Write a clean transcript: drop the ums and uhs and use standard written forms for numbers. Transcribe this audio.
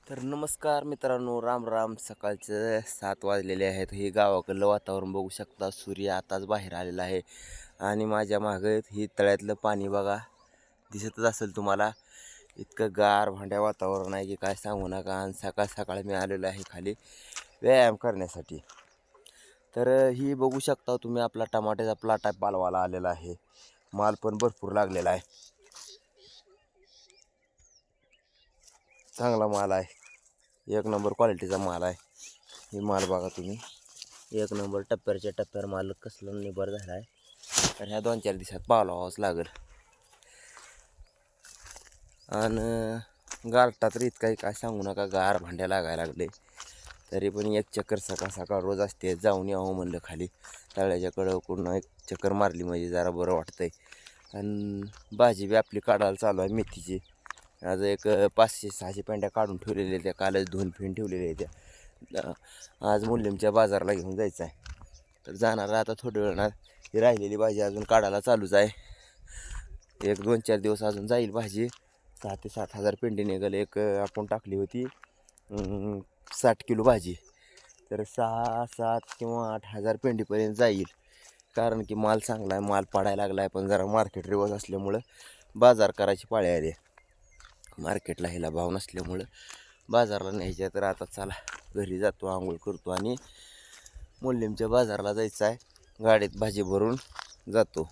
तर नमस्कार मित्रांनो, राम राम. सकाळचे 7 वाजलेले आहेत. हे गावाकडलं वातावरण बघू शकता. सूर्य आताच बाहेर आलेला आहे आणि माझ्या मागे ही तळ्यातलं पाणी बघा, दिसतच असेल तुम्हाला. इतकं गार भांड्या वातावरण आहे की काय सांगू नका. आणि सकाळ सकाळ मी आलेलो आहे खाली व्यायाम करण्यासाठी. तर ही बघू शकता तुम्ही, आपला टमाट्याचा प्लॉट पालवाला आलेला आहे. माल पण भरपूर लागलेला आहे, चांगला माल आहे, एक नंबर क्वालिटीचा माल आहे. ही माल बघा तुम्ही, एक नंबर टप्प्याच्या टप्प्यावर माल कसला निबर झाला आहे. तर ह्या 2-4 दिवसात पावलावाच लागेल. आणि गारटा तर इतकाही काय सांगू नका, गार भांड्या लागायला लागले. तरी पण एक चक्कर सकाळ सकाळ रोज असते. जाऊन यावं म्हणलं खाली तळ्याच्या कडकडून एक चक्कर मारली म्हणजे जरा बरं वाटतंय. आणि भाजी बी आपली काढायला चालू आहे मेथीची. आज एक 500-600 पेंड्या काढून ठेवलेल्या त्या, कालच 2 फेण ठेवलेल्या त्या. आज मुलींच्या बाजारला घेऊन जायचं आहे. तर जाणार आता थोड्या वेळानं. ही राहिलेली भाजी अजून काढायला चालूच आहे. एक 2-4 दिवस अजून जाईल भाजी. 6,000 ते 7,000 पेंडी निघाल. एक आपण टाकली होती 60 किलो भाजी. तर 6-7 किंवा 8,000 पेंडीपर्यंत जाईल. कारण की माल चांगला आहे, माल पडायला लागला आहे. पण जरा मार्केट रिवर्स असल्यामुळं बाजार करायची पाळी आली. मार्केटला ह्याला भाव नसल्यामुळं बाजारला न्यायचं आहे. तर आता चला घरी जातो, आंघोळ करतो आणि मुलींच्या बाजारला जायचं आहे. गाडीत भाजी भरून जातो.